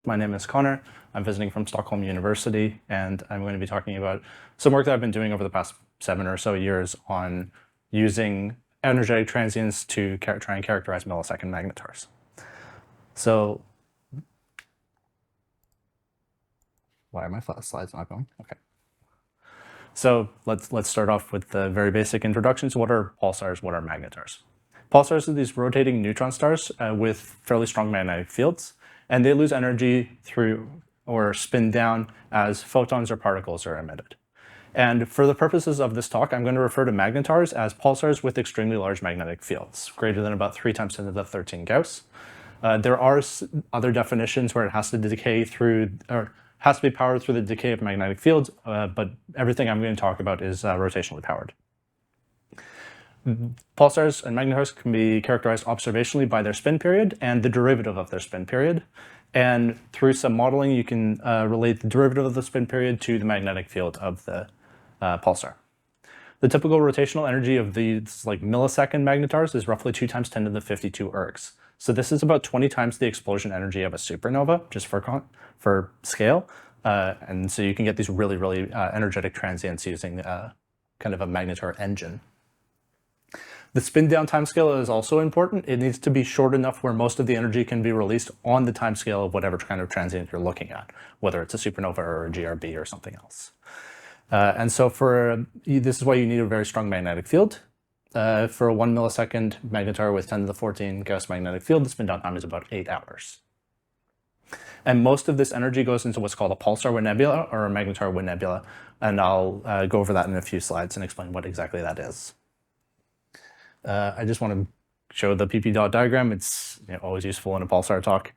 My name is Conor. I'm visiting from Stockholm University, and I'm going to be talking about some work that I've been doing over the past 7 or so years on using energetic transients to try and characterize millisecond magnetars. So, why are my slides not going? Okay. So let's start off with the very basic introductions. What are pulsars? What are magnetars? Pulsars are these rotating neutron stars with fairly strong magnetic fields, and they lose energy through or spin down as photons or particles are emitted. And for the purposes of this talk, I'm going to refer to magnetars as pulsars with extremely large magnetic fields, greater than about 3 × 10⁻13 Gauss. There are other definitions where it has to decay through, or has to be powered through the decay of magnetic fields, but everything I'm going to talk about is rotationally powered. Pulsars and magnetars can be characterized observationally by their spin period and the derivative of their spin period. And through some modeling, you can relate the derivative of the spin period to the magnetic field of the pulsar. The typical rotational energy of these millisecond magnetars is roughly 2 × 10⁻52 ergs. So this is about 20 times the explosion energy of a supernova, just for scale. And so you can get these really energetic transients using kind of a magnetar engine. The spin down timescale is also important. It needs to be short enough where most of the energy can be released on the timescale of whatever kind of transient you're looking at, whether it's a supernova or a GRB or something else. And so this is why you need a very strong magnetic field. For a 1 millisecond magnetar with 10⁻14 Gauss magnetic field, the spin down time is about 8 hours. And most of this energy goes into what's called a pulsar with nebula or a magnetar with nebula. And I'll go over that in a few slides and explain what exactly that is. I just want to show the PP dot diagram. It's always useful in a pulsar talk,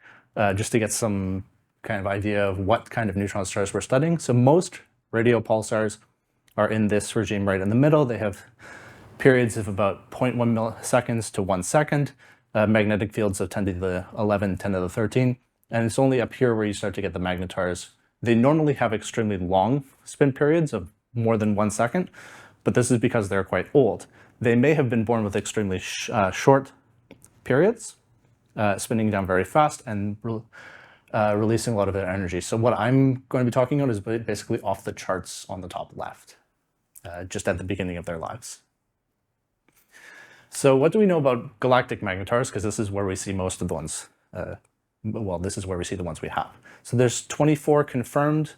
just to get some kind of idea of what kind of neutron stars we're studying. So most radio pulsars are in this regime right in the middle. They have periods of about 0.1 milliseconds to 1 second, magnetic fields of 10⁻11, 10⁻13, and it's only up here where you start to get the magnetars. They normally have extremely long spin periods of more than 1 second, but this is because they're quite old. They may have been born with extremely short periods, spinning down very fast and releasing a lot of their energy. So what I'm going to be talking about is basically off the charts on the top left, just at the beginning of their lives. So what do we know about galactic magnetars? Because this is where we see most of the ones. Well, this is where we see the ones we have. So there's 24 confirmed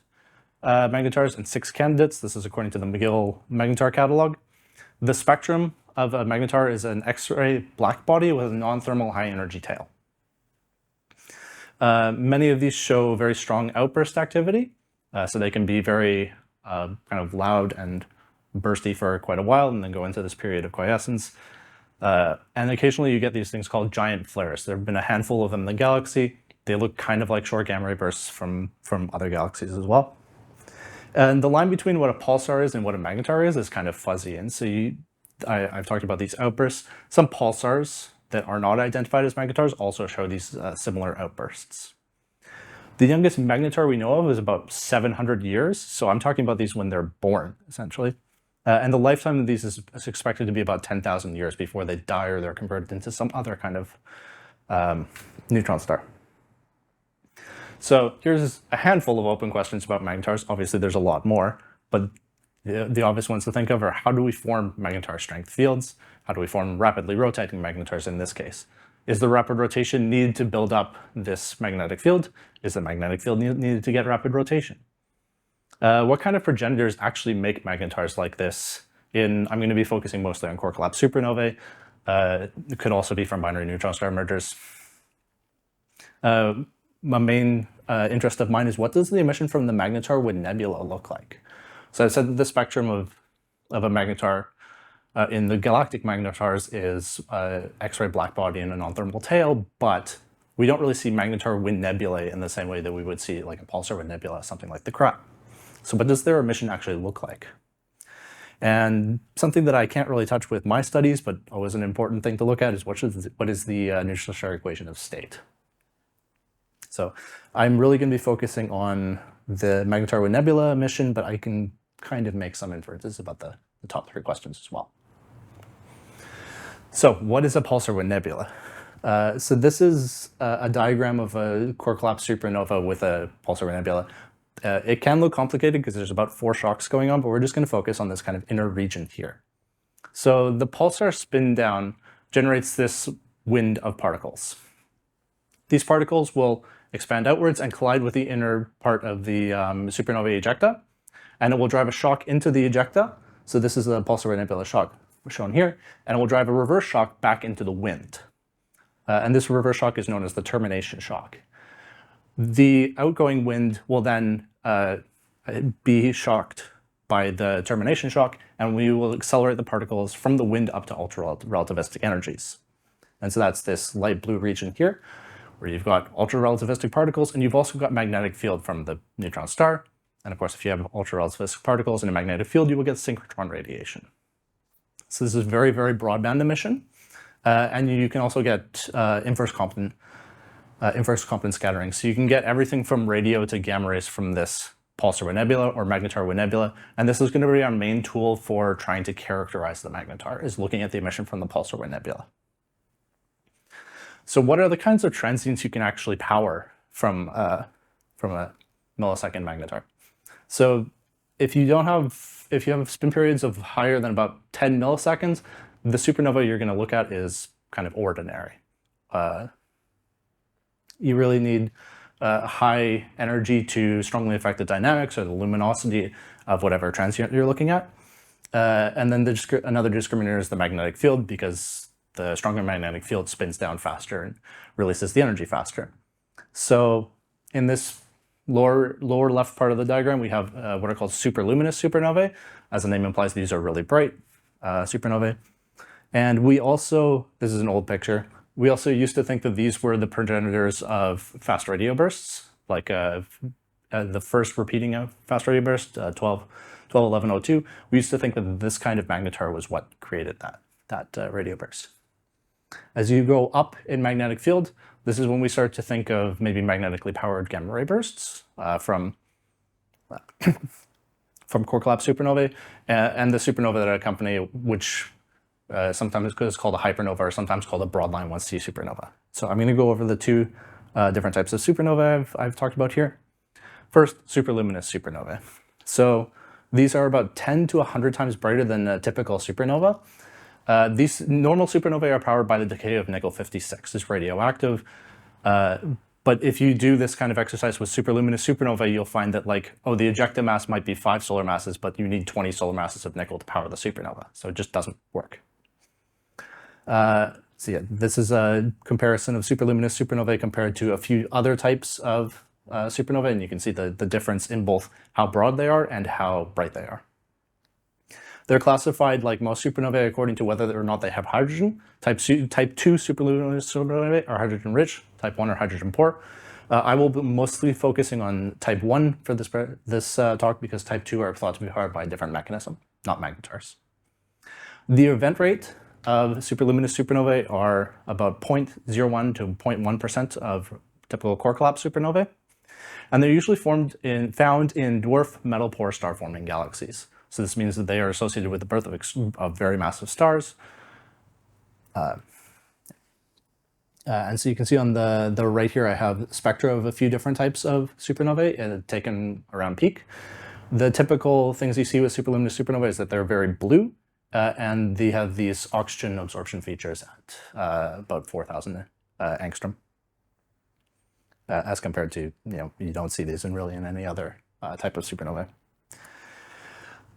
magnetars and 6 candidates. This is according to the McGill magnetar catalog. The spectrum of a magnetar is an X-ray black body with a non-thermal high energy tail. Many of these show very strong outburst activity, so they can be very kind of loud and bursty for quite a while and then go into this period of quiescence. And occasionally you get these things called giant flares. There have been a handful of them in the galaxy. They look kind of like short gamma ray bursts from other galaxies as well. And the line between what a pulsar is and what a magnetar is kind of fuzzy. And so I've talked about these outbursts. Some pulsars that are not identified as magnetars also show these similar outbursts. The youngest magnetar we know of is about 700 years. So I'm talking about these when they're born, essentially. And the lifetime of these is expected to be about 10,000 years before they die or they're converted into some other kind of neutron star. So here's a handful of open questions about magnetars. Obviously, there's a lot more, but the obvious ones to think of are how do we form magnetar strength fields? How do we form rapidly rotating magnetars in this case? Is the rapid rotation needed to build up this magnetic field? Is the magnetic field needed to get rapid rotation? What kind of progenitors actually make magnetars like this? I'm going to be focusing mostly on core collapse supernovae. It could also be from binary neutron star mergers. My main interest of mine is what does the emission from the magnetar with nebula look like? So I said that the spectrum of a magnetar in the galactic magnetars is X-ray black body and a non-thermal tail, but we don't really see magnetar with nebulae in the same way that we would see like a pulsar with nebula, something like the crab. So what does their emission actually look like? And something that I can't really touch with my studies, but always an important thing to look at is what is the neutron star equation of state? So I'm really going to be focusing on the magnetar with nebula emission, but I can kind of make some inferences about the top 3 questions as well. So what is a pulsar with nebula? So this is a diagram of a core collapse supernova with a pulsar nebula. It can look complicated because there's about 4 shocks going on, but we're just going to focus on this kind of inner region here. So the pulsar spin down generates this wind of particles. These particles will expand outwards and collide with the inner part of the supernovae ejecta, and it will drive a shock into the ejecta. So this is the pulsar nebula shock shown here, and it will drive a reverse shock back into the wind. And this reverse shock is known as the termination shock. The outgoing wind will then be shocked by the termination shock, and we will accelerate the particles from the wind up to ultra-relativistic energies. And so that's this light blue region here, where you've got ultra-relativistic particles, and you've also got magnetic field from the neutron star. And of course, if you have ultra-relativistic particles in a magnetic field, you will get synchrotron radiation. So this is very, very broadband emission. And you can also get inverse Compton scattering. So you can get everything from radio to gamma rays from this pulsar nebula or magnetar nebula. And this is going to be our main tool for trying to characterize the magnetar, is looking at the emission from the pulsar nebula. So what are the kinds of transients you can actually power from a millisecond magnetar? So if you have spin periods of higher than about 10 milliseconds, the supernova you're going to look at is kind of ordinary. You really need high energy to strongly affect the dynamics or the luminosity of whatever transient you're looking at. And then another discriminator is the magnetic field, because the stronger magnetic field spins down faster and releases the energy faster. So in this lower left part of the diagram, we have what are called superluminous supernovae. As the name implies, these are really bright supernovae. And we also, this is an old picture, we also used to think that these were the progenitors of fast radio bursts, like the first repeating of fast radio burst, 121102. We used to think that this kind of magnetar was what created that radio burst. As you go up in magnetic field, this is when we start to think of maybe magnetically powered gamma ray bursts from core collapse supernovae, and the supernova that accompany, which sometimes is called a hypernova or sometimes called a broadline 1C supernova. So I'm going to go over the 2 different types of supernovae I've talked about here. First, superluminous supernovae. So these are about 10 to 100 times brighter than a typical supernova. These normal supernovae are powered by the decay of nickel-56. It's radioactive. But if you do this kind of exercise with superluminous supernovae, you'll find that the ejecta mass might be 5 solar masses, but you need 20 solar masses of nickel to power the supernova. So it just doesn't work. So yeah, this is a comparison of superluminous supernovae compared to a few other types of supernovae, and you can see the difference in both how broad they are and how bright they are. They're classified like most supernovae according to whether or not they have hydrogen. Type 2 superluminous supernovae are hydrogen rich, type 1 are hydrogen poor. I will be mostly focusing on type 1 for this talk, because type 2 are thought to be powered by a different mechanism, not magnetars. The event rate of superluminous supernovae are about 0.01 to 0.1% of typical core collapse supernovae, and they're usually found in dwarf metal poor star forming galaxies. So this means that they are associated with the birth of very massive stars. And so you can see on the right here, I have spectra of a few different types of supernovae taken around peak. The typical things you see with superluminous supernovae is that they're very blue, and they have these oxygen absorption features at about 4,000 angstrom, as compared to, you don't see these in any other type of supernovae.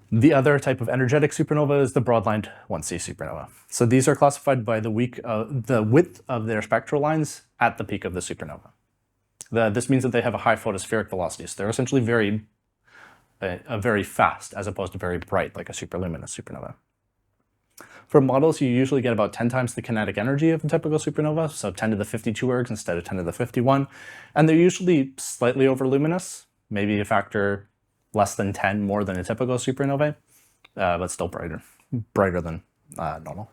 The other type of energetic supernova is the broadline 1C supernova. So these are classified by the width of their spectral lines at the peak of the supernova. This means that they have a high photospheric velocity. So they're essentially very fast, as opposed to very bright like a superluminous supernova. For models, you usually get about 10 times the kinetic energy of a typical supernova, so 10 to the 52 ergs instead of 10 to the 51. And they're usually slightly overluminous, maybe a factor less than 10 more than a typical supernovae, but still brighter than normal.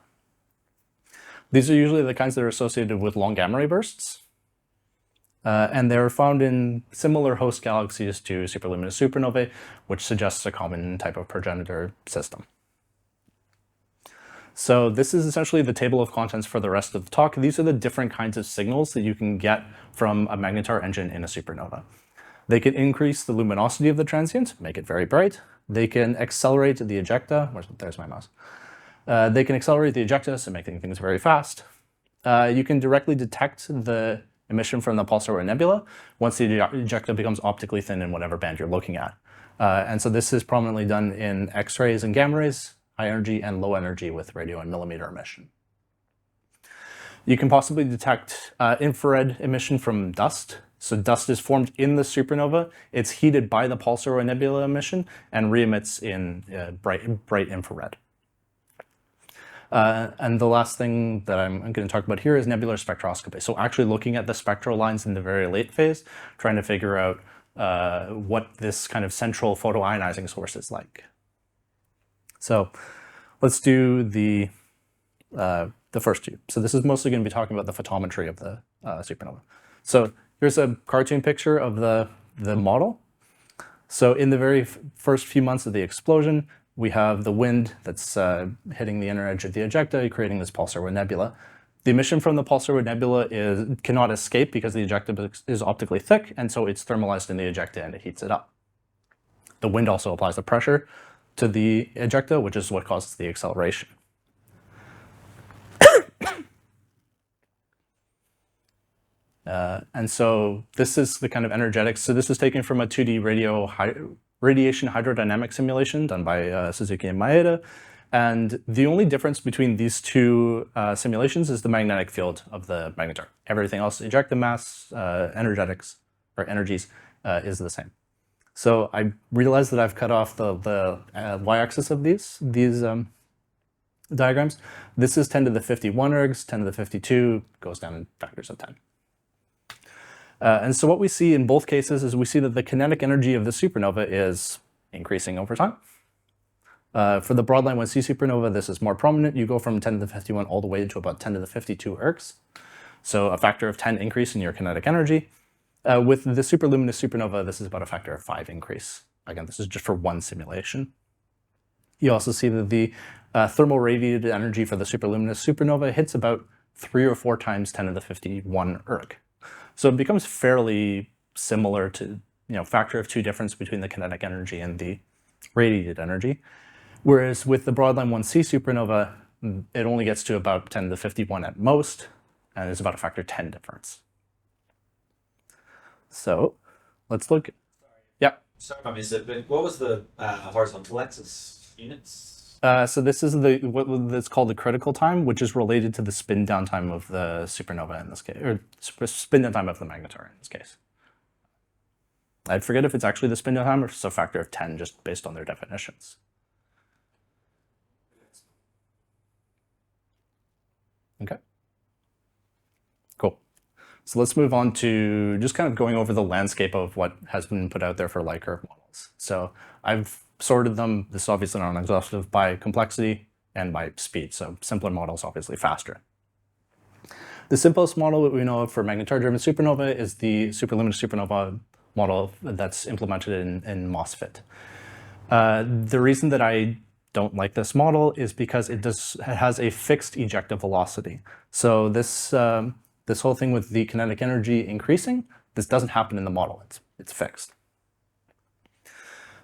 These are usually the kinds that are associated with long gamma ray bursts, and they're found in similar host galaxies to superluminous supernovae, which suggests a common type of progenitor system. So this is essentially the table of contents for the rest of the talk. These are the different kinds of signals that you can get from a magnetar engine in a supernova. They can increase the luminosity of the transient, make it very bright. They can accelerate the ejecta. There's my mouse. They can accelerate the ejecta, so making things very fast. You can directly detect the emission from the pulsar or nebula once the ejecta becomes optically thin in whatever band you're looking at. And so this is prominently done in X-rays and gamma rays, high energy and low energy with radio and millimeter emission. You can possibly detect infrared emission from dust. So dust is formed in the supernova. It's heated by the pulsar or nebula emission and re-emits in bright infrared. And the last thing that I'm going to talk about here is nebular spectroscopy. So actually looking at the spectral lines in the very late phase, trying to figure out what this kind of central photoionizing source is like. So let's do the first two. So this is mostly going to be talking about the photometry of the supernova. So here's a cartoon picture of the model. So in the very first few months of the explosion, we have the wind that's hitting the inner edge of the ejecta, creating this pulsar or nebula. The emission from the pulsar or nebula cannot escape because the ejecta is optically thick, and so it's thermalized in the ejecta and it heats it up. The wind also applies the pressure to the ejecta, which is what causes the acceleration. And so this is the kind of energetics. So this is taken from a 2D radiation hydrodynamic simulation done by Suzuki and Maeda. And the only difference between these two simulations is the magnetic field of the magnetar. Everything else, ejecta mass, energetics, or energies, is the same. So I realized that I've cut off the y-axis of these diagrams. This is 10 to the 51 ergs, 10 to the 52 goes down in factors of 10. And so what we see in both cases is we see that the kinetic energy of the supernova is increasing over time. For the broadline 1C supernova, this is more prominent. You go from 10 to the 51 all the way to about 10 to the 52 ergs. So a factor of 10 increase in your kinetic energy. With the superluminous supernova, this is about a factor of 5 increase. Again, this is just for one simulation. You also see that the thermal radiated energy for the superluminous supernova hits about 3 or 4 times 10 to the 51 erg. So it becomes fairly similar to, factor of 2 difference between the kinetic energy and the radiated energy. Whereas with the broadline 1C supernova, it only gets to about 10 to the 51 at most, and it's about a factor 10 difference. So let's look. Yeah. Sorry if I missed it, but what was the horizontal axis units? So this is what's called the critical time, which is related to the spin down time of the supernova in this case, or spin down time of the magnetar in this case. I'd forget if it's actually the spin down time or it's a factor of 10 just based on their definitions. Okay. Cool. So let's move on to just kind of going over the landscape of what has been put out there for light curve models. So I've sorted them, this is obviously not exhaustive, by complexity and by speed. So simpler models, obviously faster. The simplest model that we know of for magnetar-driven supernova is the superluminous supernova model that's implemented in MOSFET. The reason that I don't like this model is because it has a fixed ejecta velocity. So this whole thing with the kinetic energy increasing, this doesn't happen in the model, it's fixed.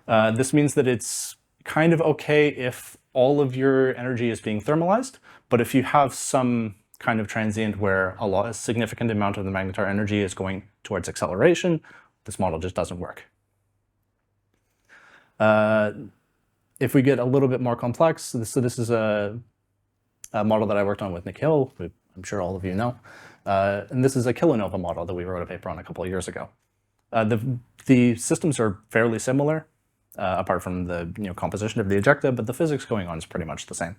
This means that it's kind of okay if all of your energy is being thermalized, but if you have some kind of transient where a significant amount of the magnetar energy is going towards acceleration, this model just doesn't work. If we get a little bit more complex, so this is a model that I worked on with Nick Hill, who I'm sure all of you know, and this is a kilonovae model that we wrote a paper on a couple of years ago. The systems are fairly similar. Apart from the composition of the ejecta, but the physics going on is pretty much the same.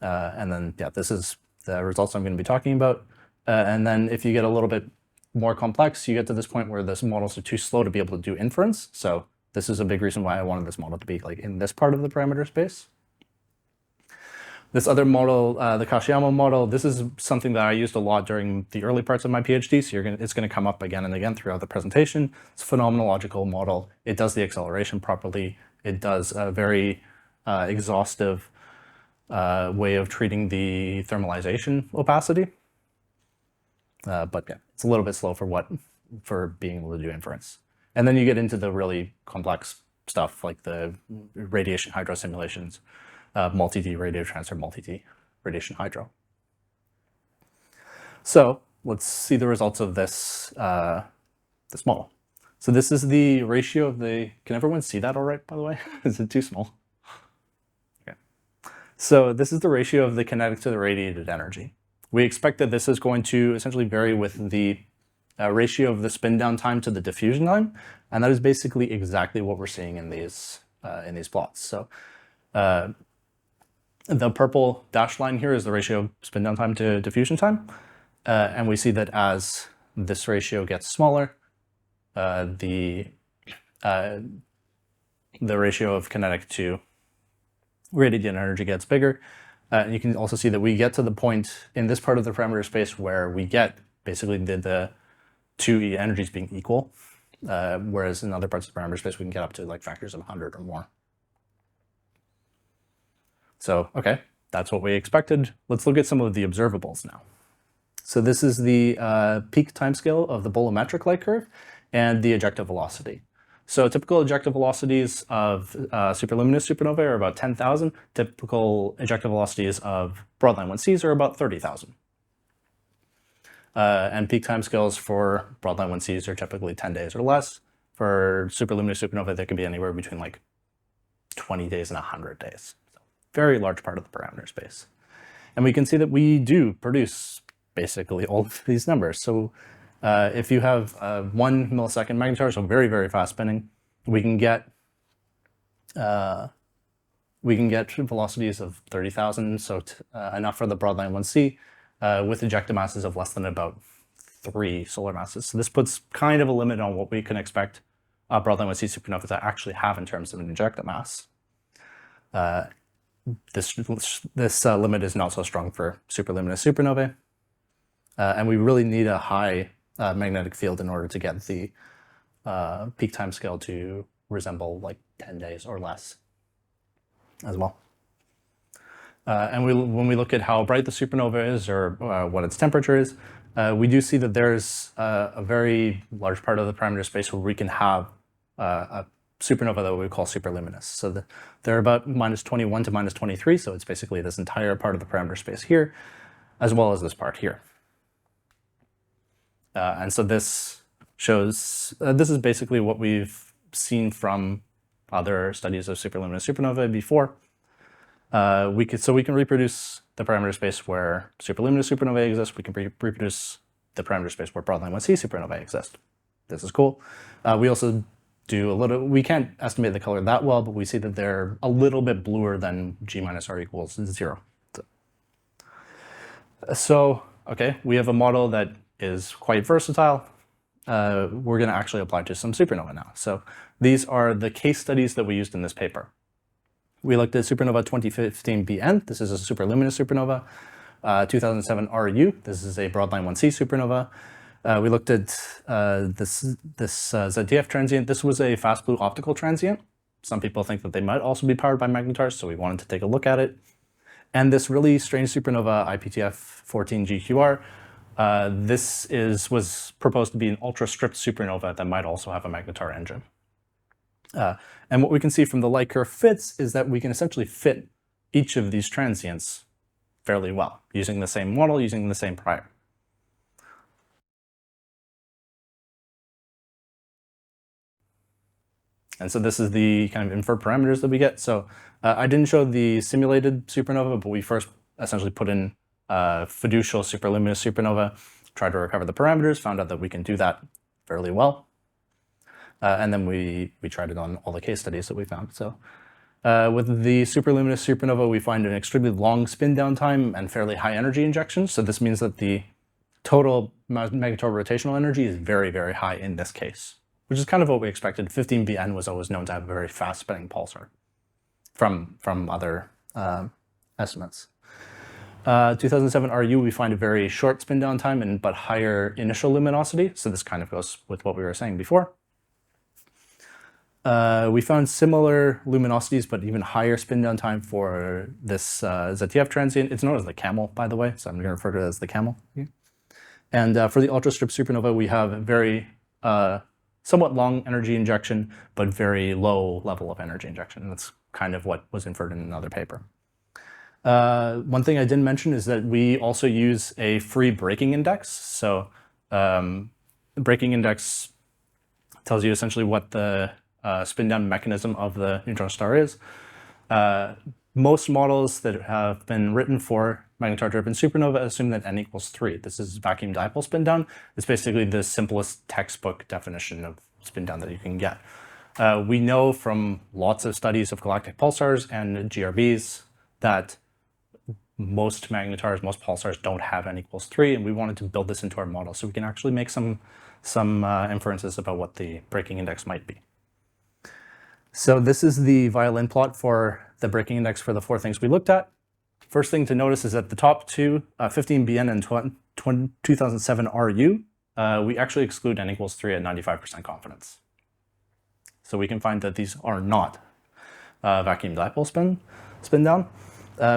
And then, this is the results I'm going to be talking about. And then if you get a little bit more complex, you get to this point where the models are too slow to be able to do inference. So this is a big reason why I wanted this model to be like in this part of the parameter space. This other model, the Kashiyama model, this is something that I used a lot during the early parts of my PhD, so it's going to come up again and again throughout the presentation. It's a phenomenological model. It does the acceleration properly. It does a very exhaustive way of treating the thermalization opacity. But yeah, it's a little bit slow for being able to do inference. And then you get into the really complex stuff like the radiation hydro simulations, multi-D radio transfer, multi-D radiation hydro. So let's see the results of this this model. So this is the ratio of the, can everyone see that all right, by the way? Is it too small? Okay. So this is the ratio of the kinetic to the radiated energy. We expect that this is going to essentially vary with the ratio of the spin down time to the diffusion time, and that is basically exactly what we're seeing in these plots. So the purple dashed line here is the ratio of spin down time to diffusion time, and we see that as this ratio gets smaller, the ratio of kinetic to radiated energy gets bigger. And you can also see that we get to the point in this part of the parameter space where we get basically the two energies being equal, whereas in other parts of the parameter space we can get up to like factors of 100 or more. So, okay, that's what we expected. Let's look at some of the observables now. So this is the peak timescale of the bolometric light curve and the ejective velocity. So typical ejective velocities of superluminous supernovae are about 10,000. Typical ejective velocities of broadline 1Cs are about 30,000. And peak timescales for broadline 1Cs are typically 10 days or less. For superluminous supernovae, they can be anywhere between like 20 days and 100 days. So very large part of the parameter space. And we can see that we do produce basically all of these numbers. So if you have 1 millisecond magnetar, so very, very fast spinning, we can get velocities of 30,000, so enough for the broadline 1C, with ejecta masses of less than about 3 solar masses. So this puts kind of a limit on what we can expect broadline 1C supernovae to actually have in terms of an ejecta mass. This limit is not so strong for superluminous supernovae, and we really need a high magnetic field in order to get the peak time scale to resemble like 10 days or less as well. And when we look at how bright the supernova is or what its temperature is, we do see that there's a very large part of the parameter space where we can have a supernova that we call superluminous. So they're about -21 to -23, so it's basically this entire part of the parameter space here, as well as this part here. And so this shows, this is basically what we've seen from other studies of superluminous supernovae before. So we can reproduce the parameter space where superluminous supernovae exist. We can reproduce the parameter space where broadline 1C supernovae exist. This is cool. We also do we can't estimate the color that well, but we see that they're a little bit bluer than G minus R equals 0. So, okay, we have a model that is quite versatile. We're going to actually apply to some supernova now. So these are the case studies that we used in this paper. We looked at supernova 2015 BN. This is a superluminous supernova. 2007 RU. This is a broadline 1C supernova. We looked at this ZTF transient. This was a fast blue optical transient. Some people think that they might also be powered by magnetars, so we wanted to take a look at it. And this really strange supernova IPTF 14 GQR. This was proposed to be an ultra-stripped supernova that might also have a magnetar engine. And what we can see from the light curve fits is that we can essentially fit each of these transients fairly well, using the same model, using the same prior. And so this is the kind of inferred parameters that we get. So I didn't show the simulated supernova, but we first essentially put in fiducial superluminous supernova, tried to recover the parameters, found out that we can do that fairly well. And then we tried it on all the case studies that we found. So with the superluminous supernova, we find an extremely long spin down time and fairly high energy injection. So this means that the total magnetar rotational energy is very, very high in this case, which is kind of what we expected. 15BN was always known to have a very fast spinning pulsar from other estimates. 2007 RU, we find a very short spin down time but higher initial luminosity. So this kind of goes with what we were saying before. We found similar luminosities, but even higher spin down time for this ZTF transient. It's known as the camel, by the way, so I'm going to refer to it as the camel here. And for the ultra-strip supernova, we have very somewhat long energy injection, but very low level of energy injection. That's kind of what was inferred in another paper. One thing I didn't mention is that we also use a free breaking index. So the breaking index tells you essentially what the spin down mechanism of the neutron star is. Most models that have been written for magnetar-driven supernova assume that n equals 3. This is vacuum dipole spin down. It's basically the simplest textbook definition of spin down that you can get. We know from lots of studies of galactic pulsars and GRBs that most magnetars, most pulsars don't have n equals 3, and we wanted to build this into our model so we can actually make some inferences about what the breaking index might be. So this is the violin plot for the breaking index for the 4 things we looked at. First thing to notice is that the top two, 15BN and 2007 RU, we actually exclude n equals 3 at 95% confidence. So we can find that these are not vacuum dipole spin down.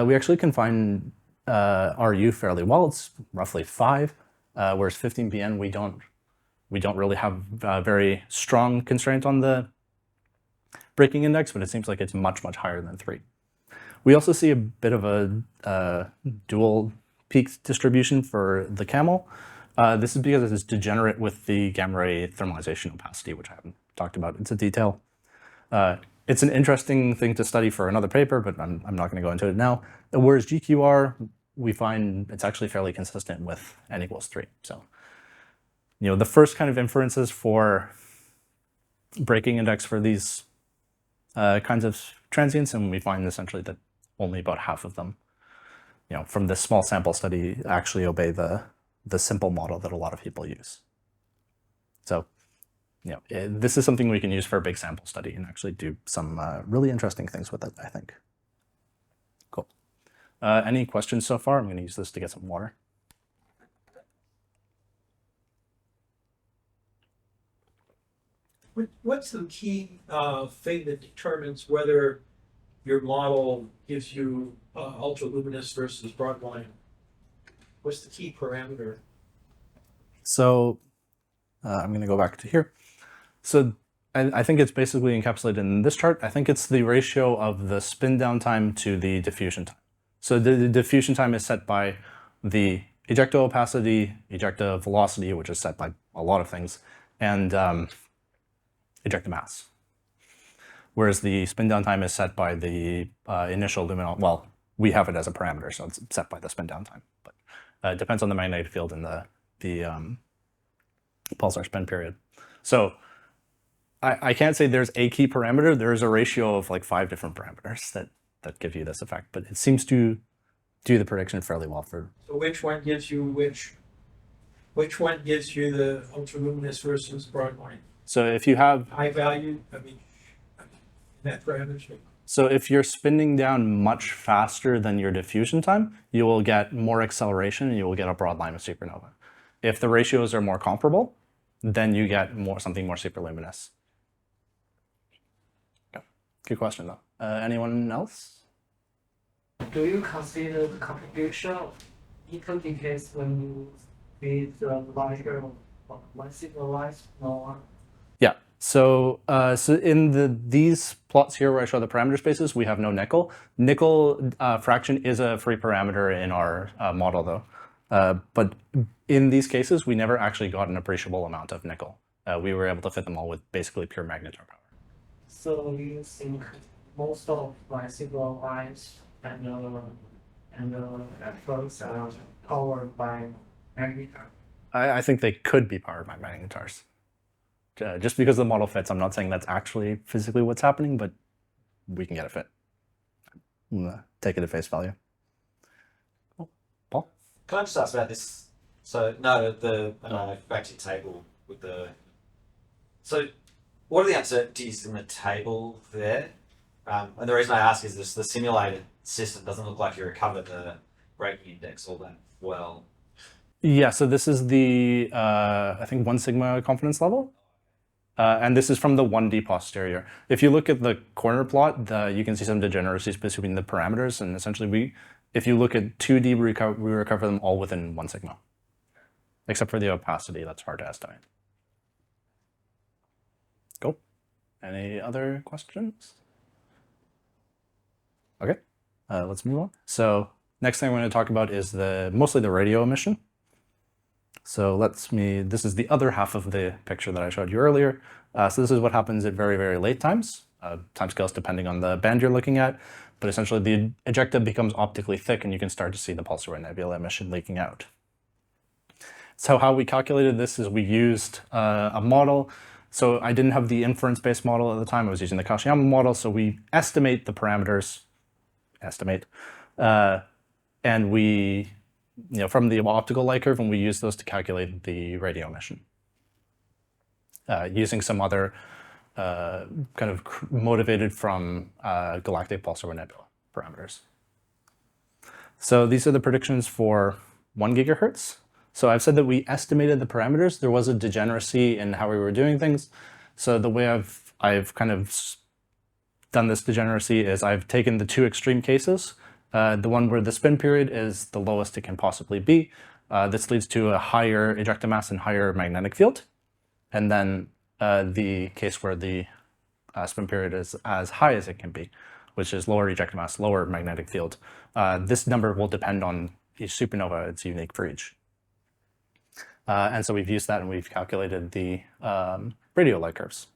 We actually can find RU fairly well. It's roughly 5, whereas 15BN we don't really have a very strong constraint on the breaking index, but it seems like it's much higher than 3. We also see a bit of a dual peak distribution for the camel. This is because it's degenerate with the gamma ray thermalization opacity, which I haven't talked about. It's a detail. It's an interesting thing to study for another paper, but I'm not going to go into it now. Whereas GQR, we find it's actually fairly consistent with n equals 3. So, you know, the first kind of inferences for breaking index for these kinds of transients, and we find essentially that only about half of them, you know, from this small sample study actually obey the simple model that a lot of people use. So, you know, this is something we can use for a big sample study and actually do some really interesting things with it, I think. Cool. Any questions so far? I'm going to use this to get some water. What's the key thing that determines whether your model gives you ultra-luminous versus broadline? What's the key parameter? So I'm going to go back to here. So I think it's basically encapsulated in this chart. I think it's the ratio of the spin down time to the diffusion time. So the diffusion time is set by the ejecta opacity, ejecta velocity, which is set by a lot of things, and ejecta mass. Whereas the spin down time is set by the initial luminol. Well, we have it as a parameter, so it's set by the spin down time. But it depends on the magnetic field and the pulsar spin period. So I can't say there's a key parameter. There is a ratio of like 5 different parameters that give you this effect, but it seems to do the prediction fairly well for. So which one gives you which one gives you the ultraluminous versus broadline? So if you have High value, I mean that parameter. So if you're spinning down much faster than your diffusion time, you will get more acceleration and you will get a broad line of supernova. If the ratios are more comparable, then you get something more superluminous. Okay. Good question though. Anyone else? Do you consider the contribution equal case when you feed the larger one signalized or? Yeah. So in these plots here where I show the parameter spaces, we have no nickel. Nickel fraction is a free parameter in our model though. But in these cases, we never actually got an appreciable amount of nickel. We were able to fit them all with basically pure magnetar power. So you think most of my signal lines and efforts are powered by magnetar? I think they could be powered by magnetars. Just because the model fits, I'm not saying that's actually physically what's happening, but we can get it fit. Take it at face value. Cool. Paul? Can I just ask about this? So, no, back to your table with the. So, what are the uncertainties in the table there? And the reason I ask is this: the simulated system doesn't look like you recover the breaking index all that well. Yeah. So this is the I think 1 sigma confidence level. And this is from the 1D posterior. If you look at the corner plot, you can see some degeneracies between the parameters. And essentially, if you look at 2D, we recover them all within 1 sigma, except for the opacity. That's hard to estimate. Cool. Any other questions? Okay, let's move on. So next thing I'm going to talk about is mostly the radio emission. So this is the other half of the picture that I showed you earlier. So this is what happens at very, very late times. Timescales depending on the band you're looking at, but essentially the ejecta becomes optically thick and you can start to see the pulsar nebula emission leaking out. So how we calculated this is we used a model. So I didn't have the inference-based model at the time. I was using the Kashiyama model. So we estimate the parameters, and we, from the optical light curve, and we use those to calculate the radio emission. Using some other kind of motivated from galactic pulsar nebula parameters. So these are the predictions for 1 gigahertz. So I've said that we estimated the parameters. There was a degeneracy in how we were doing things. So the way I've kind of done this degeneracy is I've taken the 2 extreme cases. The one where the spin period is the lowest it can possibly be. This leads to a higher ejecta mass and higher magnetic field. And then the case where the spin period is as high as it can be, which is lower ejecta mass, lower magnetic field. This number will depend on each supernova. It's unique for each. And so we've used that and we've calculated the radio light curves.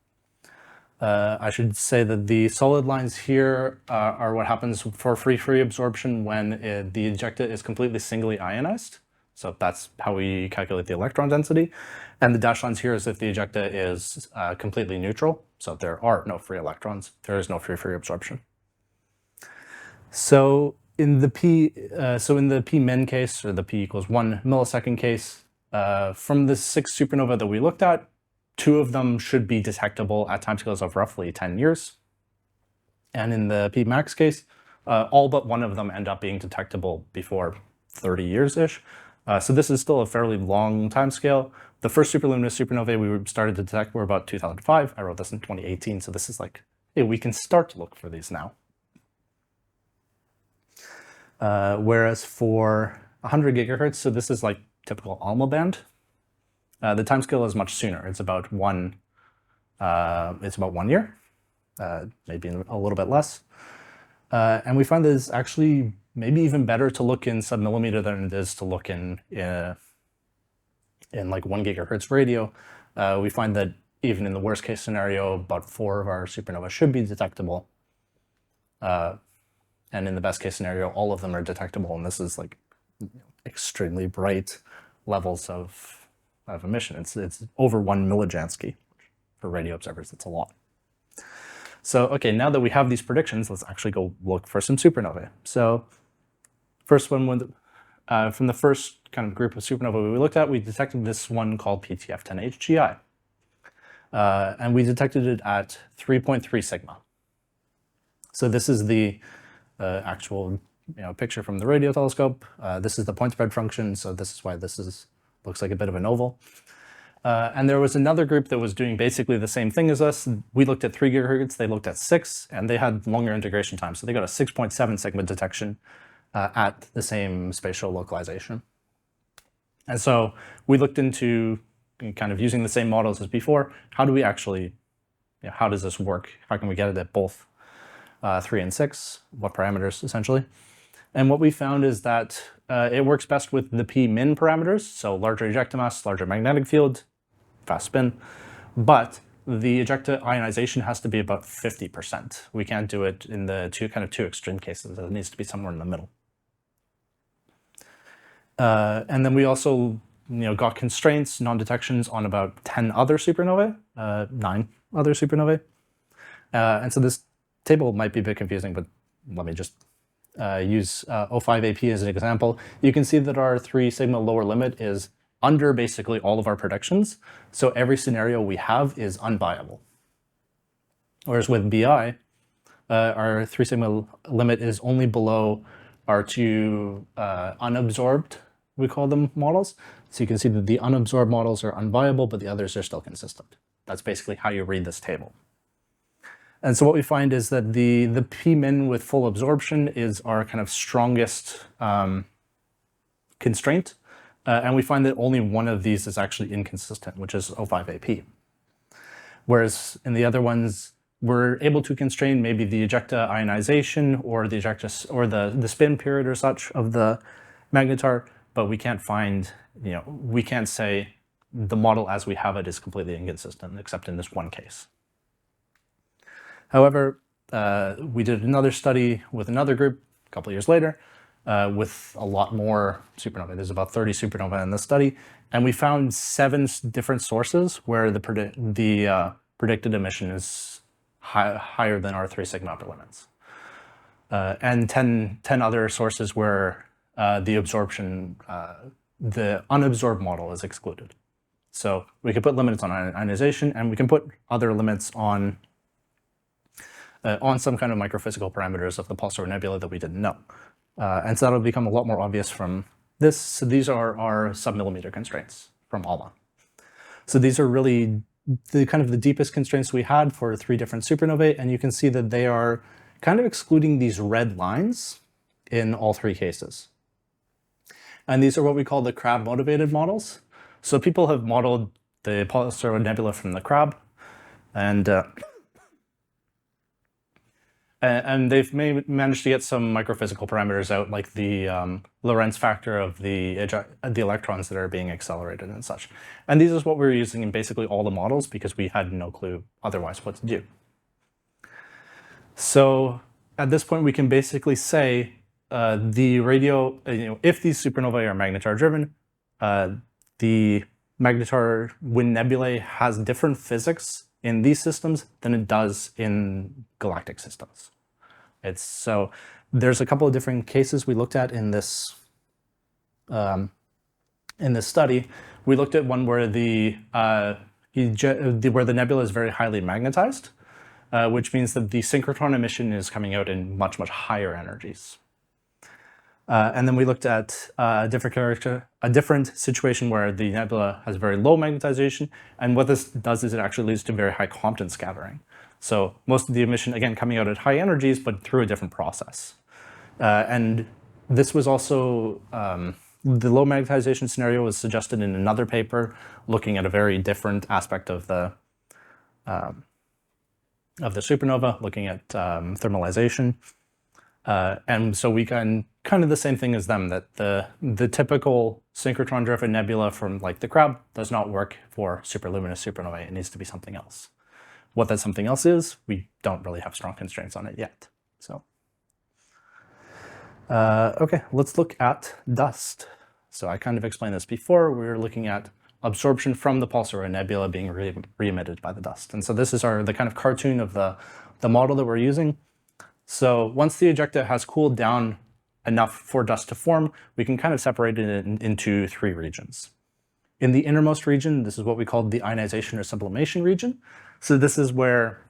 I should say that the solid lines here are what happens for free absorption when the ejecta is completely singly ionized. So that's how we calculate the electron density. And the dashed lines here is if the ejecta is completely neutral. So there are no free electrons. There is no free absorption. So in the P min case, or the P equals 1 millisecond case, from the 6 supernova that we looked at, 2 of them should be detectable at timescales of roughly 10 years. And in the P max case, all but 1 of them end up being detectable before 30 years-ish. So this is still a fairly long timescale. The first superluminous supernovae we started to detect were about 2005. I wrote this in 2018, so this is like, hey, we can start to look for these now. Whereas for 100 gigahertz, so this is like typical ALMA band. The timescale is much sooner. It's about 1 year, maybe a little bit less. And we find that it's actually maybe even better to look in submillimeter than it is to look in like 1 gigahertz radio. We find that even in the worst case scenario, about 4 of our supernovae should be detectable. And in the best case scenario, all of them are detectable. And this is like extremely bright levels of emission. It's over 1 millijansky. For radio observers, that's a lot. So, okay, now that we have these predictions, let's actually go look for some supernovae. So, first one, from the first kind of group of supernovae we looked at, we detected this one called PTF10HGI. And we detected it at 3.3 sigma. So this is the actual picture from the radio telescope. This is the point spread function, so this is why this looks like a bit of an oval. And there was another group that was doing basically the same thing as us. We looked at 3 gigahertz, they looked at 6, and they had longer integration time. So they got a 6.7 sigma detection at the same spatial localization. And so we looked into kind of using the same models as before. How do we actually, how does this work? How can we get it at both 3 and 6? What parameters, essentially? And what we found is that it works best with the P min parameters, so larger ejecta mass, larger magnetic field, fast spin, but the ejecta ionization has to be about 50%. We can't do it in the two extreme cases. It needs to be somewhere in the middle. And then we also got constraints, non-detections on about 10 other supernovae, 9 other supernovae. And so this table might be a bit confusing, but let me just use O5AP as an example. You can see that our 3 sigma lower limit is under basically all of our predictions. So every scenario we have is unviable. Whereas with BI, our 3 sigma limit is only below our 2 unabsorbed, we call them, models. So you can see that the unabsorbed models are unviable, but the others are still consistent. That's basically how you read this table. And so what we find is that the P-min with full absorption is our kind of strongest constraint. And we find that only one of these is actually inconsistent, which is O5AP. Whereas in the other ones, we're able to constrain maybe the ejecta ionization or the ejecta or the spin period or such of the magnetar, but we can't find, we can't say the model as we have it is completely inconsistent, except in this one case. However, we did another study with another group a couple of years later with a lot more supernovae. There's about 30 supernovae in this study, and we found 7 different sources where the predicted emission is higher than our 3 sigma upper limits, and 10 other sources where the absorption, the unabsorbed model is excluded. So we can put limits on ionization, and we can put other limits on some kind of microphysical parameters of the pulsar nebula that we didn't know. And so that'll become a lot more obvious from this. So these are our sub-millimeter constraints from ALMA. So these are really the kind of the deepest constraints we had for 3 different supernovae, and you can see that they are kind of excluding these red lines in all 3 cases. And these are what we call the Crab motivated models. So people have modeled the pulsar nebula from the Crab, and they've managed to get some microphysical parameters out, like the Lorentz factor of the electrons that are being accelerated and such. And these is what we were using in basically all the models because we had no clue otherwise what to do. So at this point, we can basically say the radio, if these supernovae are magnetar-driven, the magnetar wind nebulae has different physics in these systems than it does in galactic systems. So there's a couple of different cases we looked at in this study. We looked at one where the nebula is very highly magnetized, which means that the synchrotron emission is coming out in much higher energies. And then we looked at a different situation where the nebula has very low magnetization, and what this does is it actually leads to very high Compton scattering. So most of the emission, again, coming out at high energies, but through a different process. And this was also, the low magnetization scenario was suggested in another paper looking at a very different aspect of the supernova, looking at thermalization. And so we can kind of the same thing as them, that the typical synchrotron-driven nebula from like the Crab does not work for superluminous supernovae. It needs to be something else. What that something else is, we don't really have strong constraints on it yet. So, okay, let's look at dust. So I kind of explained this before. We were looking at absorption from the pulsar nebula being re-emitted by the dust. And so this is the kind of cartoon of the model that we're using. So once the ejecta has cooled down enough for dust to form, we can kind of separate it into 3 regions. In the innermost region, this is what we call the ionization or sublimation region. So this is where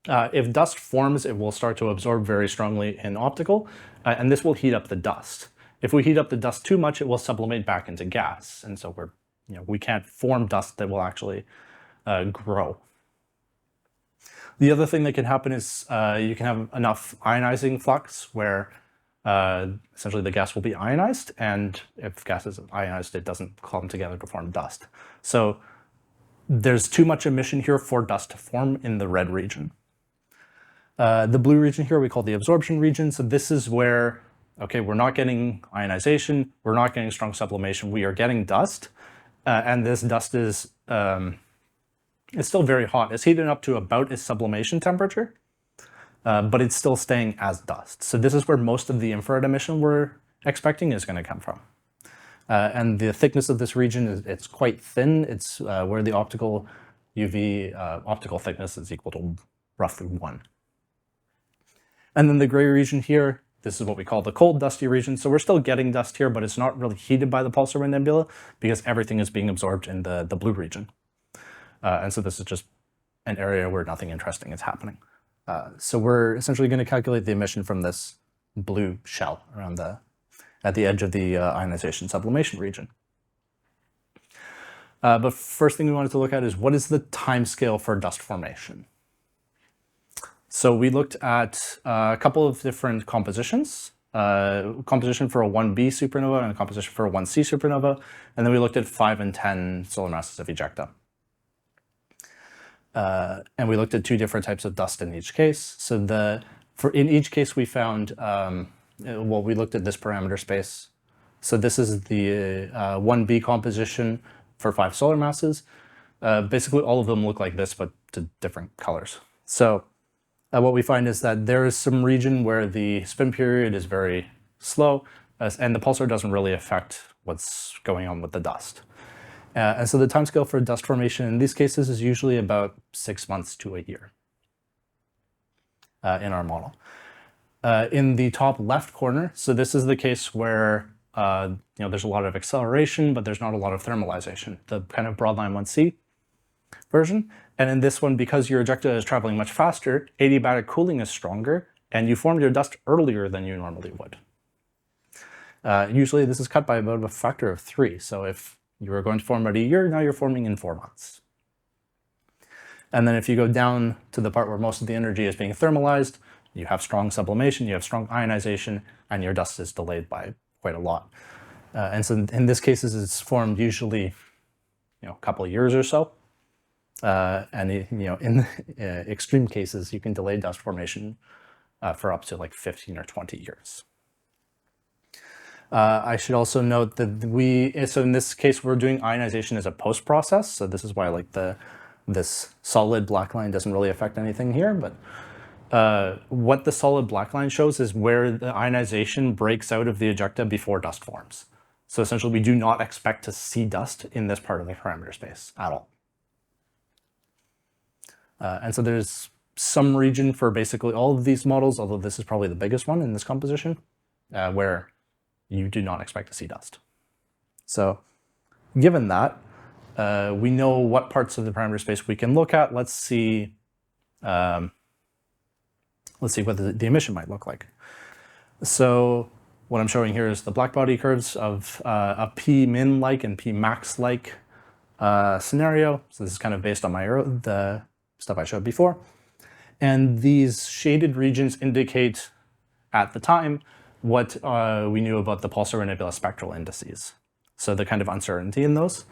if dust forms, it will start to absorb very strongly in optical, and this will heat up the dust. If we heat up the dust too much, it will sublimate back into gas, and so we can't form dust that will actually grow. The other thing that can happen is you can have enough ionizing flux where essentially the gas will be ionized, and if gas is ionized, it doesn't clump together to form dust. So there's too much emission here for dust to form in the red region. The blue region here we call the absorption region. So this is where, okay, we're not getting ionization, we're not getting strong sublimation, we are getting dust, and this dust is it's still very hot. It's heated up to about its sublimation temperature, but it's still staying as dust. So this is where most of the infrared emission we're expecting is going to come from. And the thickness of this region it's quite thin. It's where the optical UV optical thickness is equal to roughly 1. And then the gray region here, this is what we call the cold dusty region. So we're still getting dust here, but it's not really heated by the pulsar nebula because everything is being absorbed in the blue region. And so this is just an area where nothing interesting is happening. So we're essentially going to calculate the emission from this blue shell around at the edge of the ionization sublimation region. But first thing we wanted to look at is what is the time scale for dust formation? So we looked at a couple of different compositions, composition for a 1b supernova and a composition for a 1c supernova, and then we looked at 5 and 10 solar masses of ejecta. And we looked at 2 different types of dust in each case. So in each case we found, we looked at this parameter space. So this is the 1b composition for 5 solar masses. Basically all of them look like this, but to different colors. So what we find is that there is some region where the spin period is very slow, and the pulsar doesn't really affect what's going on with the dust. And so the timescale for dust formation in these cases is usually about 6 months to a year in our model. In the top left corner, so this is the case where there's a lot of acceleration, but there's not a lot of thermalization, the kind of broadline 1C version. And in this one, because your ejecta is traveling much faster, adiabatic cooling is stronger, and you form your dust earlier than you normally would. Usually this is cut by about a factor of 3. So if you were going to form about a year, now you're forming in 4 months. And then if you go down to the part where most of the energy is being thermalized, you have strong sublimation, you have strong ionization, and your dust is delayed by quite a lot. And so in this case, it's formed usually a couple of years or so. And in extreme cases, you can delay dust formation for up to like 15 or 20 years. I should also note that so in this case, we're doing ionization as a post-process. So this is why this solid black line doesn't really affect anything here. But what the solid black line shows is where the ionization breaks out of the ejecta before dust forms. So essentially, we do not expect to see dust in this part of the parameter space at all. And so there's some region for basically all of these models, although this is probably the biggest one in this composition, where you do not expect to see dust. So given that, we know what parts of the parameter space we can look at. Let's see what the emission might look like. So what I'm showing here is the blackbody curves of a P-min-like and P-max-like scenario. So this is kind of based on the stuff I showed before. And these shaded regions indicate, at the time, what we knew about the pulsar and nebula spectral indices. So the kind of uncertainty in those.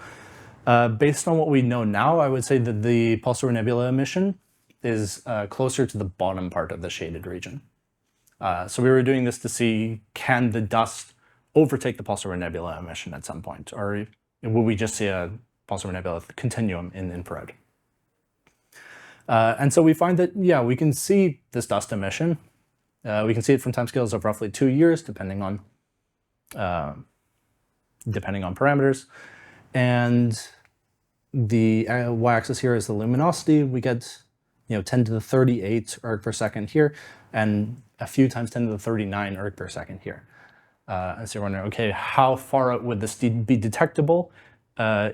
Based on what we know now, I would say that the pulsar and nebula emission is closer to the bottom part of the shaded region. So we were doing this to see, can the dust overtake the pulsar and nebula emission at some point? Or will we just see a pulsar and nebula continuum in infrared? And so we find that, yeah, we can see this dust emission. We can see it from timescales of roughly 2 years, depending on parameters. And the y-axis here is the luminosity. We get 10 to the 38 erg per second here, and a few times 10 to the 39 erg per second here. And so you're wondering, okay, how far out would this be detectable?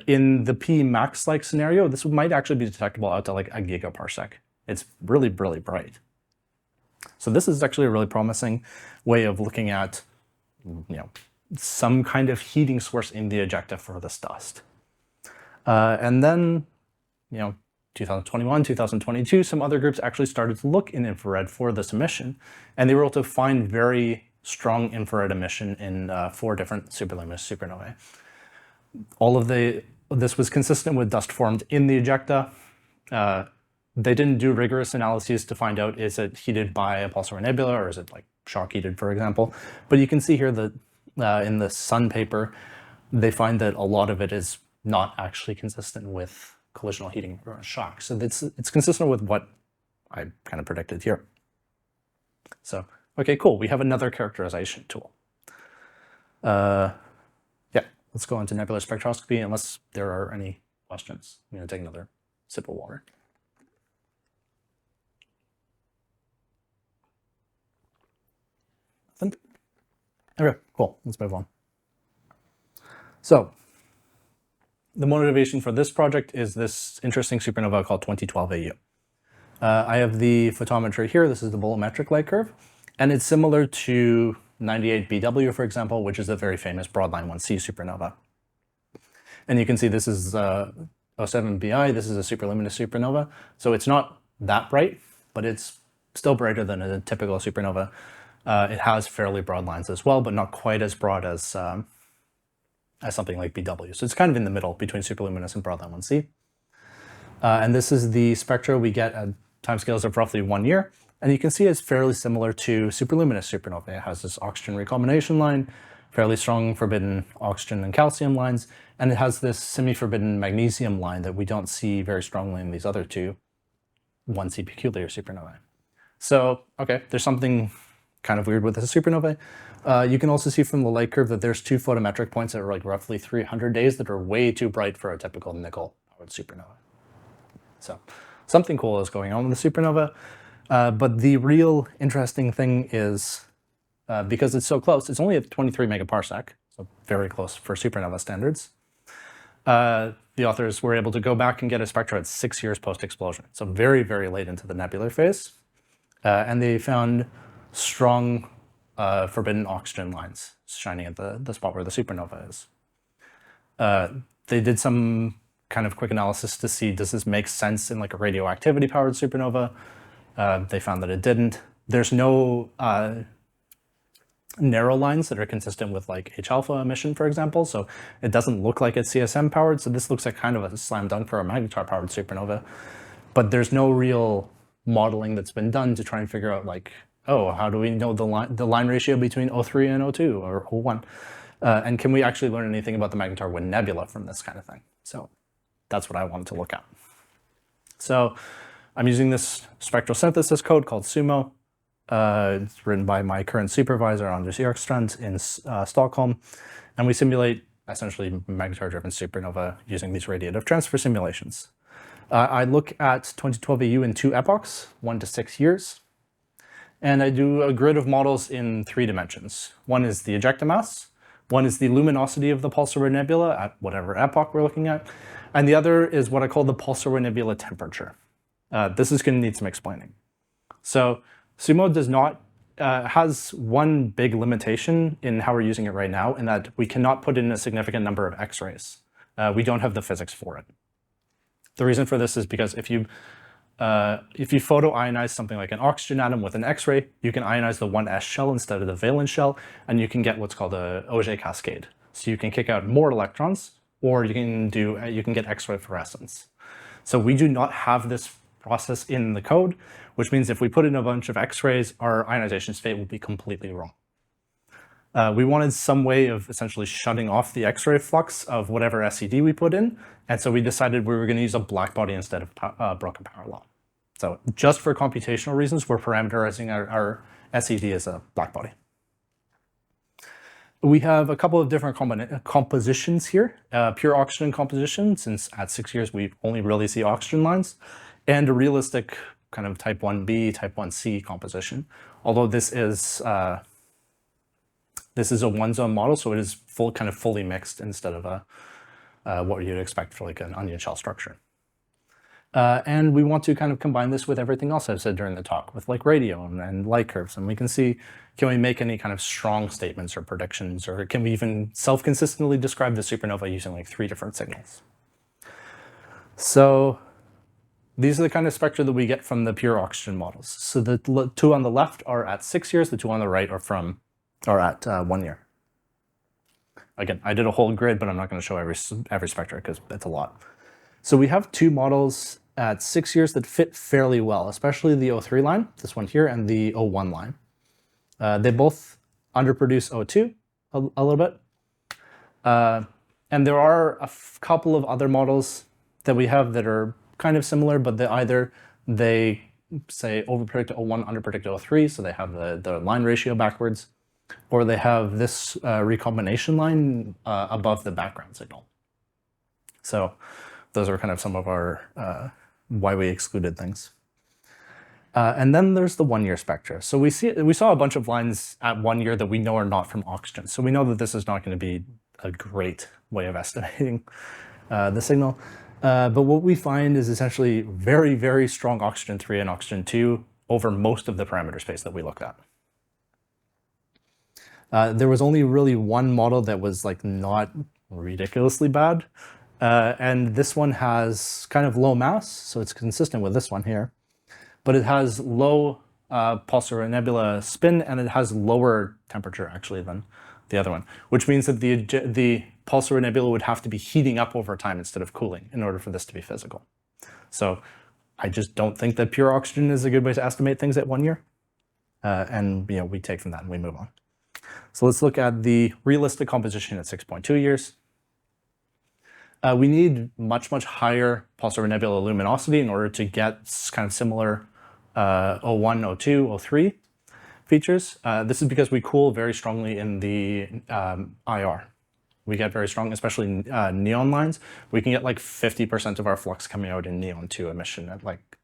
In the P-max-like scenario, this might actually be detectable out to like a gigaparsec. It's really, really bright. So this is actually a really promising way of looking at, some kind of heating source in the ejecta for this dust. And then, 2021, 2022, some other groups actually started to look in infrared for this emission, and they were able to find very strong infrared emission in 4 different superluminous supernovae. This was consistent with dust formed in the ejecta. They didn't do rigorous analyses to find out, is it heated by a pulsar nebula, or is it like shock heated, for example? But you can see here that in the Sun paper, they find that a lot of it is not actually consistent with collisional heating or shock. So it's consistent with what I kind of predicted here. So, okay, cool. We have another characterization tool. Yeah, let's go into nebular spectroscopy unless there are any questions. I'm going to take another sip of water. Nothing? Okay, cool. Let's move on. So, the motivation for this project is this interesting supernova called 2012 AU. I have the photometry here. This is the bolometric light curve, and it's similar to 98 BW, for example, which is a very famous broadline 1C supernova. And you can see this is O7bi, this is a superluminous supernova. So it's not that bright, but it's still brighter than a typical supernova. It has fairly broad lines as well, but not quite as broad as something like BW. So it's kind of in the middle between superluminous and broadline 1c. And this is the spectra we get at timescales of roughly 1 year. And you can see it's fairly similar to superluminous supernovae. It has this oxygen recombination line, fairly strong forbidden oxygen and calcium lines, and it has this semi-forbidden magnesium line that we don't see very strongly in these other two 1c peculiar supernovae. So, okay, there's something kind of weird with this supernovae. You can also see from the light curve that there's 2 photometric points at like roughly 300 days that are way too bright for a typical nickel-powered supernova. So something cool is going on with the supernova, but the real interesting thing is because it's so close, it's only at 23 megaparsec, so very close for supernova standards. The authors were able to go back and get a spectra at 6 years post-explosion, so very, very late into the nebular phase, and they found strong forbidden oxygen lines shining at the spot where the supernova is. They did some kind of quick analysis to see, does this make sense in like a radioactivity powered supernova? They found that it didn't. There's no narrow lines that are consistent with like H-alpha emission, for example, so it doesn't look like it's CSM powered, so this looks like kind of a slam dunk for a magnetar powered supernova, but there's no real modeling that's been done to try and figure out like, oh, how do we know the line ratio between O3 and O2 or O1? And can we actually learn anything about the magnetar wind nebula from this kind of thing? So that's what I wanted to look at. So I'm using this spectral synthesis code called SUMO. It's written by my current supervisor, Anders Ekstrand, in Stockholm. And we simulate essentially magnetar-driven supernova using these radiative transfer simulations. I look at 2012 AU in 2 epochs, 1 to 6 years. And I do a grid of models in 3 dimensions. One is the ejecta mass, one is the luminosity of the pulsar nebula at whatever epoch we're looking at, and the other is what I call the pulsar nebula temperature. This is going to need some explaining. So SUMO does not, has one big limitation in how we're using it right now, in that we cannot put in a significant number of X-rays. We don't have the physics for it. The reason for this is because if you photoionize something like an oxygen atom with an X-ray, you can ionize the 1s shell instead of the valence shell, and you can get what's called a Auger cascade. So you can kick out more electrons, or you can get X-ray fluorescence. So we do not have this process in the code, which means if we put in a bunch of X-rays, our ionization state will be completely wrong. We wanted some way of essentially shutting off the X-ray flux of whatever SED we put in, and so we decided we were going to use a black body instead of broken power law. So just for computational reasons, we're parameterizing our SED as a black body. We have a couple of different compositions here. Pure oxygen composition, since at 6 years we only really see oxygen lines, and a realistic kind of type 1b, type 1c composition. Although this is a one-zone model, so it is kind of fully mixed instead of what you'd expect for like an onion shell structure. And we want to kind of combine this with everything else I've said during the talk, with like radio and light curves, and we can see, can we make any kind of strong statements or predictions, or can we even self-consistently describe the supernova using like 3 different signals? So these are the kind of spectra that we get from the pure oxygen models. So the 2 on the left are at 6 years, the 2 on the right are at 1 year. Again, I did a whole grid, but I'm not going to show every spectra because it's a lot. So we have 2 models at 6 years that fit fairly well, especially the O3 line, this one here, and the O1 line. They both underproduce O2 a little bit. And there are a couple of other models that we have that are kind of similar, but they say overpredict O1, underpredict O3, so they have the line ratio backwards, or they have this recombination line above the background signal. So those are kind of some of our why we excluded things. And then there's the 1 year spectra. So we saw a bunch of lines at 1 year that we know are not from oxygen. So we know that this is not going to be a great way of estimating the signal. But what we find is essentially very, very strong oxygen 3 and oxygen 2 over most of the parameter space that we looked at. There was only really one model that was like not ridiculously bad. And this one has kind of low mass, so it's consistent with this one here. But it has low pulsar and nebula spin, and it has lower temperature actually than the other one, which means that the pulsar and nebula would have to be heating up over time instead of cooling in order for this to be physical. So I just don't think that pure oxygen is a good way to estimate things at 1 year. And we take from that and we move on. So let's look at the realistic composition at 6.2 years. We need much, much higher pulsar and nebula luminosity in order to get kind of similar O1, O2, O3 features. This is because we cool very strongly in the IR. We get very strong, especially neon lines. We can get like 50% of our flux coming out in neon 2 emission at like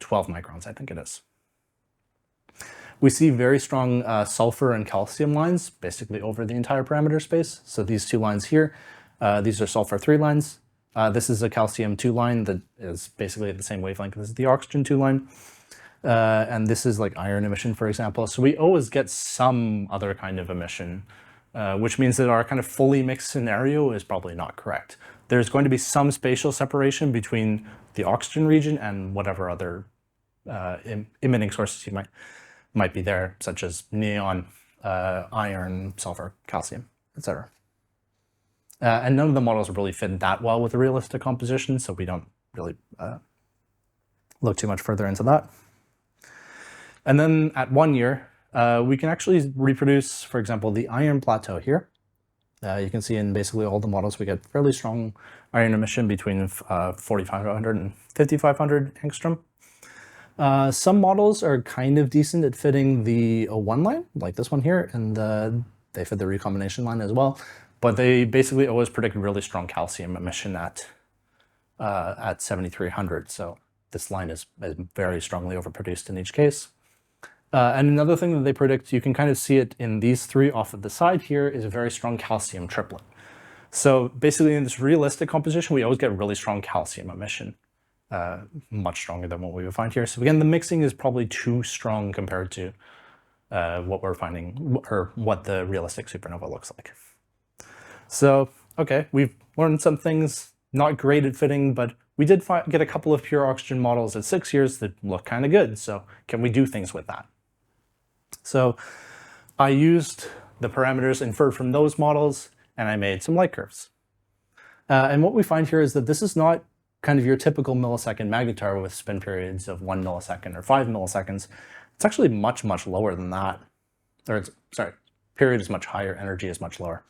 12 microns, I think it is. We see very strong sulfur and calcium lines basically over the entire parameter space. So these two lines here, these are sulfur 3 lines. This is a calcium 2 line that is basically at the same wavelength as the oxygen 2 line. And this is like iron emission, for example. So we always get some other kind of emission, which means that our kind of fully mixed scenario is probably not correct. There's going to be some spatial separation between the oxygen region and whatever other emitting sources you might be there, such as neon, iron, sulfur, calcium, etc. And none of the models really fit that well with a realistic composition, so we don't really look too much further into that. And then at 1 year, we can actually reproduce, for example, the iron plateau here. You can see in basically all the models, we get fairly strong iron emission between 4,500 and 5,500 angstrom. Some models are kind of decent at fitting the O1 line, like this one here, and they fit the recombination line as well. But they basically always predict really strong calcium emission at 7,300. So this line is very strongly overproduced in each case. And another thing that they predict, you can kind of see it in these three off of the side here, is a very strong calcium triplet. So basically in this realistic composition, we always get really strong calcium emission, much stronger than what we would find here. So again, the mixing is probably too strong compared to what we're finding, or what the realistic supernova looks like. So, okay, we've learned some things, not great at fitting, but we did get a couple of pure oxygen models at 6 years that look kind of good. So can we do things with that? So I used the parameters inferred from those models, and I made some light curves. And what we find here is that this is not kind of your typical millisecond magnetar with spin periods of 1 millisecond or 5 milliseconds. It's actually much, much lower than that. Or sorry, period is much higher, energy is much lower.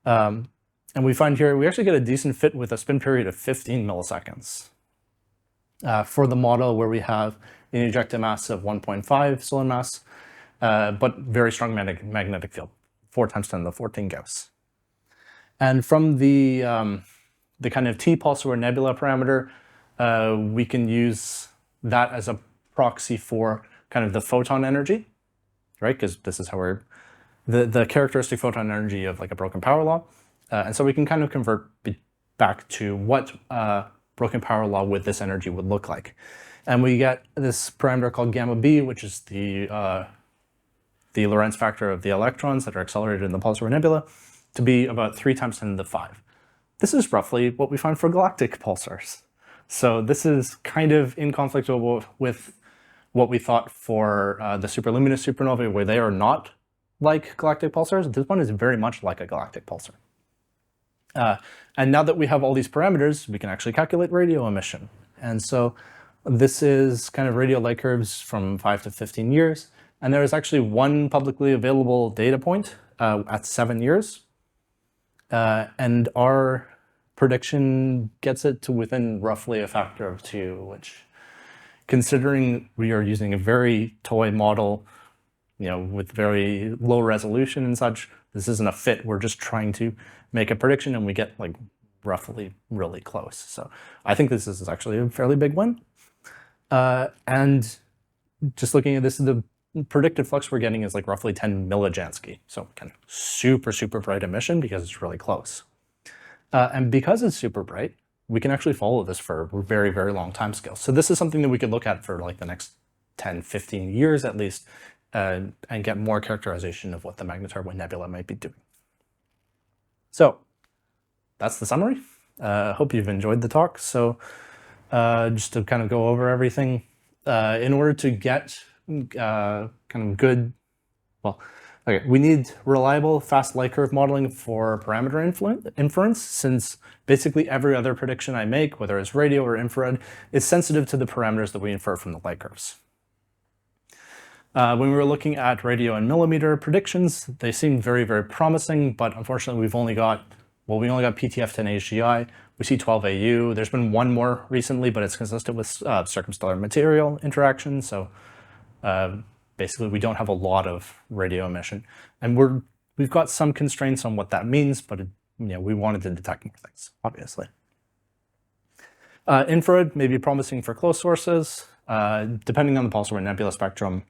And we find here, we actually get a decent fit with a spin period of 15 milliseconds for the model where we have an ejecta mass of 1.5 solar mass, but very strong magnetic field, 4 times 10 to the 14 Gauss. And from the kind of T pulsar or nebula parameter, we can use that as a proxy for kind of the photon energy, right? Because this is how we're, the characteristic photon energy of like a broken power law. And so we can kind of convert back to what broken power law with this energy would look like. And we get this parameter called gamma b, which is the Lorentz factor of the electrons that are accelerated in the pulsar nebula, to be about 3 times 10 to the 5. This is roughly what we find for galactic pulsars. So this is kind of in conflict with what we thought for the superluminous supernovae, where they are not like galactic pulsars. This one is very much like a galactic pulsar. And now that we have all these parameters, we can actually calculate radio emission. And so this is kind of radio light curves from 5 to 15 years. And there is actually one publicly available data point at 7 years. And our prediction gets it to within roughly a factor of 2, which, considering we are using a very toy model, with very low resolution and such, this isn't a fit. We're just trying to make a prediction, and we get like roughly really close. So I think this is actually a fairly big win. And just looking at this, the predicted flux we're getting is like roughly 10 millijansky. So kind of super, super bright emission because it's really close. And because it's super bright, we can actually follow this for very, very long timescales. So this is something that we could look at for like the next 10, 15 years at least, and get more characterization of what the magnetar nebula might be doing. So that's the summary. Hope you've enjoyed the talk. So just to kind of go over everything, in order to get kind of good, well, okay, we need reliable, fast light curve modeling for parameter inference, since basically every other prediction I make, whether it's radio or infrared, is sensitive to the parameters that we infer from the light curves. When we were looking at radio and millimeter predictions, they seemed very, very promising, but unfortunately we only got PTF10 HGI. We see 12 AU. There's been one more recently, but it's consistent with circumstellar material interaction. So basically we don't have a lot of radio emission. And we've got some constraints on what that means, but we wanted to detect more things, obviously. Infrared may be promising for close sources, depending on the pulsar and nebula spectrum.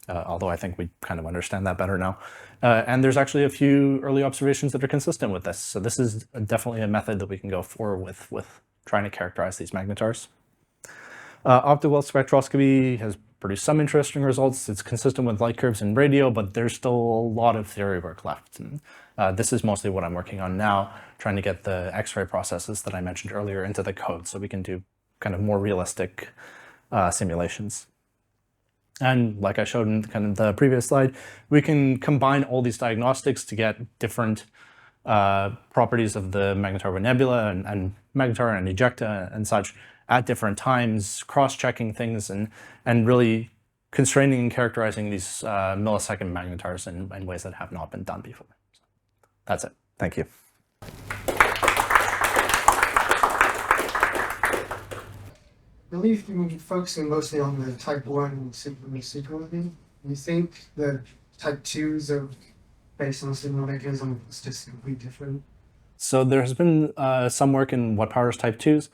Although I think we kind of understand that better now. And there's actually a few early observations that are consistent with this. So this is definitely a method that we can go forward with trying to characterize these magnetars. Optical spectroscopy has produced some interesting results. It's consistent with light curves in radio, but there's still a lot of theory work left. And this is mostly what I'm working on now, trying to get the X-ray processes that I mentioned earlier into the code so we can do kind of more realistic simulations. And like I showed in kind of the previous slide, we can combine all these diagnostics to get different properties of the magnetar nebula and magnetar and ejecta and such at different times, cross-checking things and really constraining and characterizing these millisecond magnetars in ways that have not been done before. So that's it. Thank you. I believe you're focusing mostly on the type 1 superluminous. Do you think the type 2s are based on a similar mechanism, it's just completely different? So there has been some work in what powers type 2s.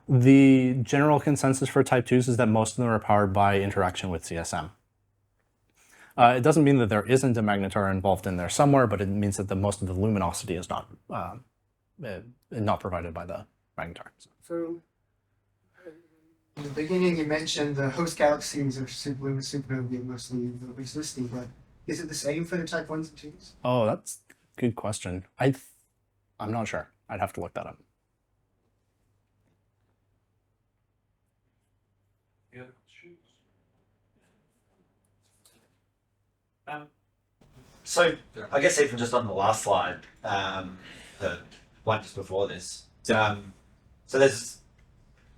The general consensus for type 2s is that most of them are powered by interaction with CSM. It doesn't mean that there isn't a magnetar involved in there somewhere, but it means that most of the luminosity is not provided by the magnetar. So in the beginning, you mentioned the host galaxies of superluminous supernovae mostly existing, but is it the same for the type 1s and 2s? Oh, that's a good question. I'm not sure. I'd have to look that up. So I guess even just on the last slide, the one just before this, so there's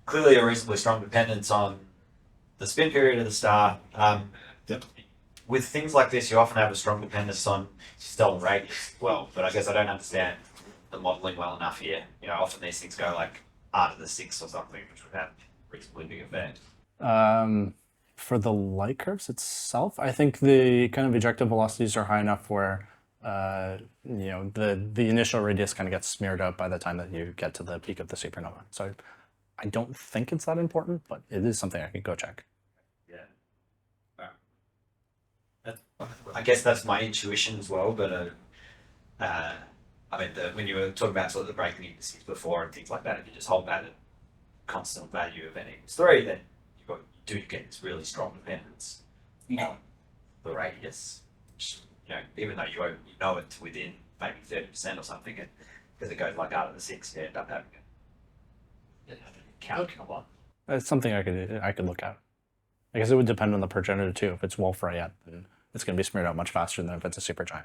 clearly a reasonably strong dependence on the spin period of the star. With things like this, you often have a strong dependence on stellar radius as well, but I guess I don't understand the modeling well enough here. Often these things go like R to the 6 or something, which would have a reasonably big effect. For the light curves itself, I think the kind of ejective velocities are high enough where the initial radius kind of gets smeared out by the time that you get to the peak of the supernova. So I don't think it's that important, but it is something I could go check. Yeah. I guess that's my intuition as well, but I mean, when you were talking about sort of the breaking indices before and things like that, if you just hold that at constant value of n equals 3, then you get this really strong dependence on the radius. Even though you know it's within maybe 30% or something, because it goes like R to the 6, you end up having it count a lot. It's something I could look at. I guess it would depend on the progenitor too. If it's Wolf-Rayet, then it's going to be smeared out much faster than if it's a supergiant.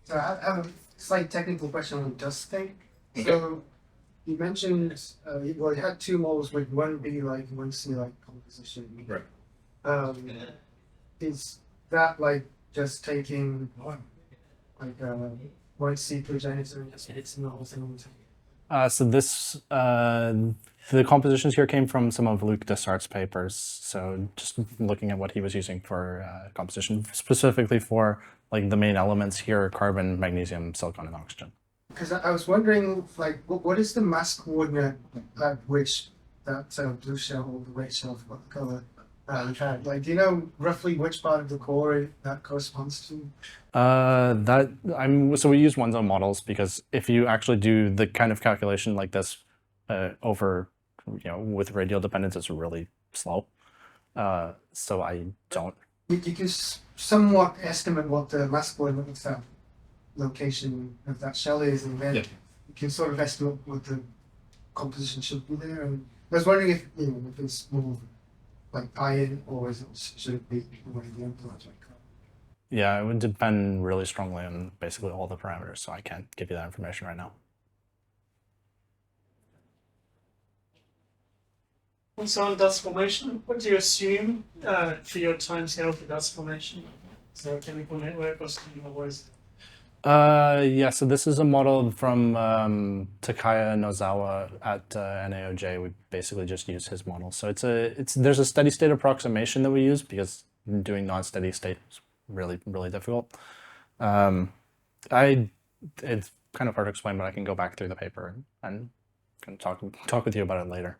So I have a slight technical question on the dust thing. So you mentioned, you had two models, with one be like, one C like composition. Right. Is that like just taking like one C progenitor and just hitting the whole thing on the top? So this, the compositions here came from some of Luc Dessart's papers. So just looking at what he was using for composition, specifically for like the main elements here, carbon, magnesium, silicon, and oxygen. Because I was wondering, like, what is the mass coordinate at which that blue shell or the red shell, what color, had? Like, do you know roughly which part of the core that corresponds to? So we use one's own models, because if you actually do the kind of calculation like this over, with radial dependence, it's really slow. So I don't you can somewhat estimate what the mass coordinate of that location of that shell is, and then Yep. you can sort of estimate what the composition should be there. And I was wondering if if it's more like iron or should it be one of the other ones like that? Yeah, it would depend really strongly on basically all the parameters, so I can't give you that information right now. Also on dust formation, what do you assume for your timescale for dust formation? Is there a chemical network or something always? Yeah, so this is a model from Takaya Nozawa at NAOJ. We basically just use his model. So there's a steady state approximation that we use because doing non-steady state is really difficult. It's kind of hard to explain, but I can go back through the paper and can talk with you about it later.